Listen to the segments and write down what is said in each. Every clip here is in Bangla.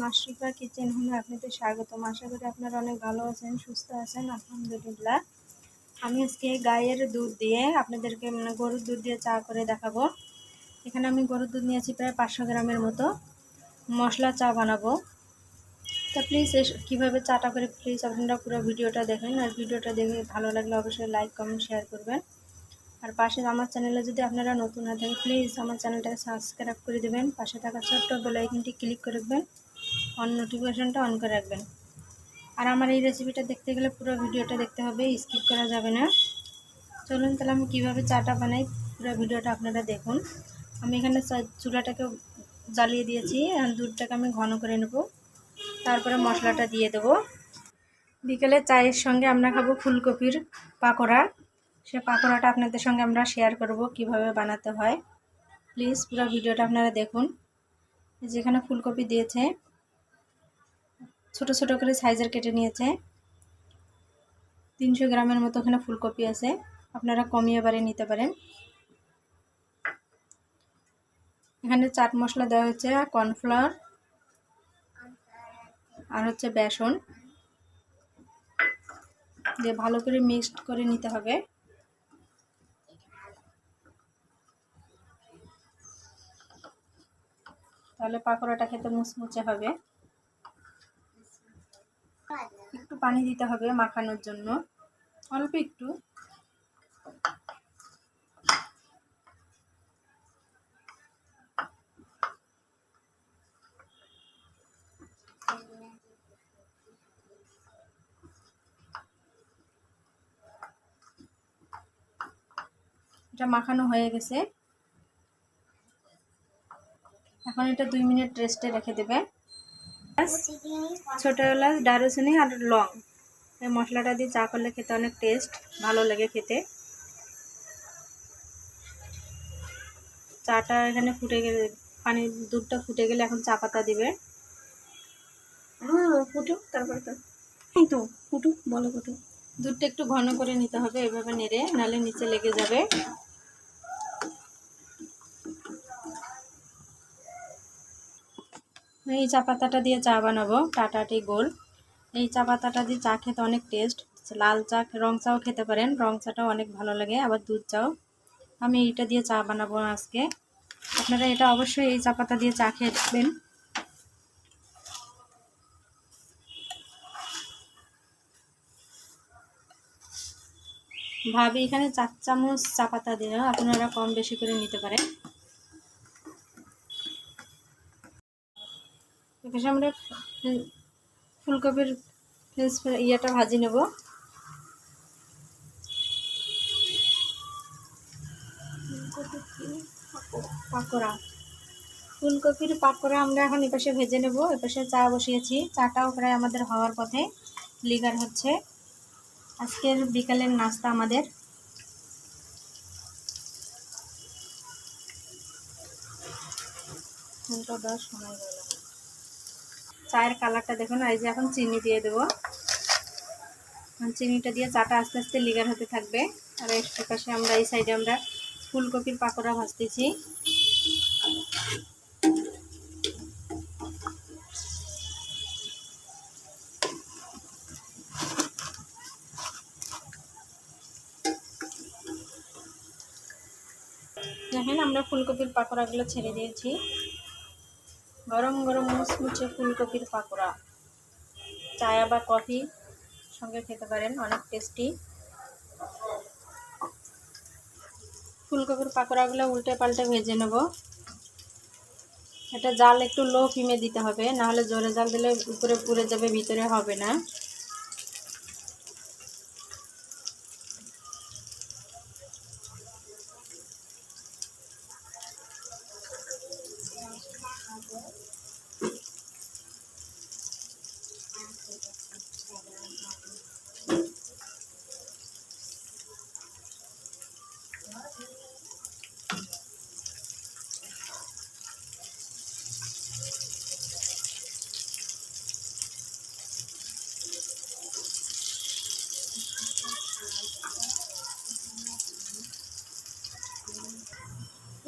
মাশরিফা কিচেন হোমে আপনাদের স্বাগতম। আশা করি আপনারা অনেক ভালো আছেন, সুস্থ আছেন। আলহামদুলিল্লাহ। আমি আজকে গাইয়ের দুধ দিয়ে আপনাদেরকে গরুর দুধ দিয়ে চা করে দেখাবো। এখানে আমি গরুর দুধ নিয়েছি প্রায় 500 গ্রামের মতো। মশলা চা বানাবো। তো প্লিজ কীভাবে চাটা করে প্লিজ আপনারা পুরো ভিডিওটা দেখেন, আর ভিডিওটা দেখে ভালো লাগলে অবশ্যই লাইক কমেন্ট শেয়ার করবেন। আর পাশে আমার চ্যানেলে যদি আপনারা নতুন হয়ে থাকেন প্লিজ আমার চ্যানেলটাকে সাবস্ক্রাইব করে দেবেন, পাশে থাকা ছোট্ট বেল আইকনটি ক্লিক করে রাখবেন, অন নোটিফিকেশনটা অন করে রাখবেন। আর আমার এই রেসিপিটা দেখতে গেলে পুরো ভিডিওটা দেখতে হবে, স্কিপ করা যাবে না। চলুন তাহলে আমি কীভাবে চাটা বানাই পুরো ভিডিওটা আপনারা দেখুন। আমি এখানে চুলাটাকে জ্বালিয়ে দিয়েছি, আর দুধটাকে আমি ঘন করে নেব, তারপরে মশলাটা দিয়ে দেবো। বিকেলে চায়ের সঙ্গে আমরা খাবো ফুলকপির পাকোড়া। সে পাকোড়াটা আপনাদের সঙ্গে আমরা শেয়ার করব কিভাবে বানাতে হয়। প্লিজ পুরো ভিডিওটা আপনারা দেখুন। যেখানে ফুলকপি দিয়েছে ছোট ছোট করে সাইজের কেটে নিয়েছে। 300 গ্রামের মতো এখানে ফুলকপি আছে, আপনারা কমিয়ে বাড়িয়ে নিতে পারেন। এখানে চাট মশলা দেওয়া হচ্ছে, কর্নফ্লাওয়ার আর হচ্ছে বেসন দিয়ে ভালো করে মিক্সড করে নিতে হবে। তাহলে পাকোড়াটা খেতে মুচমুচে হবে। একটু পানি দিতে হবে মাখানোর জন্য, অল্প একটু। এটা মাখানো হয়ে গেছে। এখন এটা 2 মিনিট রেস্টে রেখে দেবে। ছোটো এলাচ, দারুচিনি আর লং, এই মশলাটা দিয়ে চা করলে খেতে অনেক টেস্ট ভালো লাগে খেতে। চাটা এখানে ফুটে গেলে, দুধটা ফুটে গেলে এখন চা পাতা দিবে। ফুটুক, তারপরে তো ফুটুক, বলো ফুটুক। দুধটা একটু ঘন করে নিতে হবে এভাবে নেড়ে, নাহলে নিচে লেগে যাবে। এই চা পাতাটা দিয়ে চা বানাবো, টাটাটি গোল। এই চা পাতাটা দিয়ে চা খেতে অনেক টেস্ট। লাল চা, রং চাও খেতে পারেন, রং চাটাও অনেক ভালো লাগে, আবার দুধ চাও। আমি এইটা দিয়ে চা বানাবো আজকে। আপনারা এটা অবশ্যই এই চা পাতা দিয়ে চা খেয়ে দেখবেন। ভাবি এখানে 4 চামচ চা পাতা দিয়ে, আপনারা কম বেশি করে নিতে পারেন। এখানে আমরা ফুলকপির ইয়েটা ভাজি নেব। পাকোড়া, ফুলকপির পাকোড়া আমরা এখন এপাশে ভেজে নেব। এপাশে চা বসিয়েছি, চাটাও প্রায় আমাদের হওয়ার পথে, লিগার হচ্ছে। আজকের বিকালের নাস্তা আমাদের। সময় গেল, চায়ের কালারটা দেখুন। এই যে এখন চিনি দিয়ে দেবো। চিনিটা দিয়ে চাটা আস্তে আস্তে লিগার হতে থাকবে। আর এর পাশে আমরা এই সাইডে আমরা ফুলকপির পাকোড়া ভাজতেছি। দেখেন আমরা ফুলকপির পাকোড়াগুলো ছেড়ে দিয়েছি। গরম গরম মুচমুচে ফুলকপির পাকোড়া চায়া বা কফি সঙ্গে খেতে পারেন, অনেক টেস্টি। ফুলকপির পাকোড়াগুলো উল্টে পাল্টে ভেজে নেব। এটা জাল একটু লো ফ্লেমে দিতে হবে, নাহলে জোরে জাল দিলে উপরে পুড়ে যাবে, ভিতরে হবে না।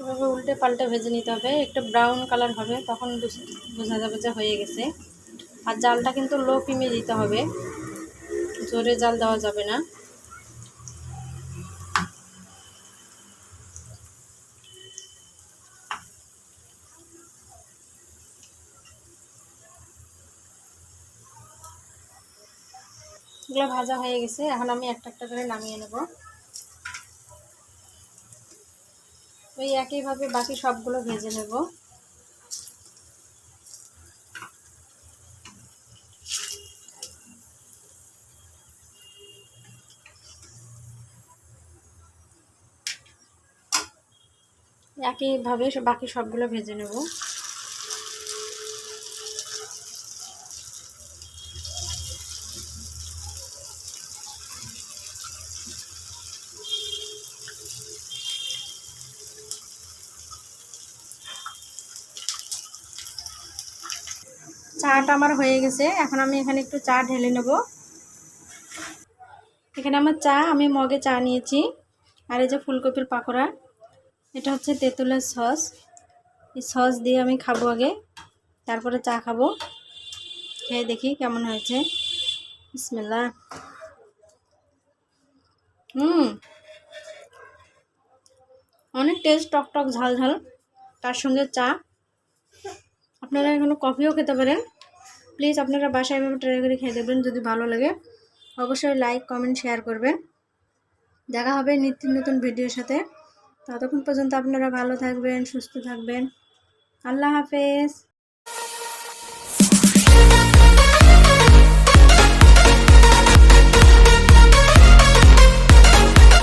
এভাবে উল্টে পাল্টে ভেজে নিতে হবে, একটু ব্রাউন কালার হবে, তখন বোঝা যাবে যে হয়ে গেছে। আর জালটা কিন্তু লো ফ্লেমে দিতে হবে, জোরে জাল দেওয়া যাবে না। এগুলো ভাজা হয়ে গেছে, এখন আমি একটা একটা করে নামিয়ে নেব। ওই একইভাবে বাকি সবগুলো ভেজে নেব। একইভাবে বাকি সবগুলো ভেজে নেব। চাটা আমার হয়ে গেছে, এখন আমি এখানে একটু চা ঢেলে নেব। এখানে আমার চা, আমি মগে চা নিয়েছি। আর এই যে ফুলকপির পাকোড়া, এটা হচ্ছে তেঁতুলের সস। এই সস দিয়ে আমি খাবো আগে, তারপরে চা খাবো। খেয়ে দেখি কেমন হয়েছে। বিসমিল্লাহ। অনেক টেস্ট, টক টক ঝাল ঝাল, তার সঙ্গে চা। আপনারা এখানে কফিও খেতে পারেন। প্লিজ আপনারা বাসায় এভাবে ট্রাই করে খেয়ে দেখবেন, যদি ভালো লাগে অবশ্যই লাইক কমেন্ট শেয়ার করবেন। দেখা হবে নিত্য নতুন ভিডিওর সাথে। ততক্ষণ পর্যন্ত আপনারা ভালো থাকবেন, সুস্থ থাকবেন। আল্লাহ হাফেজ।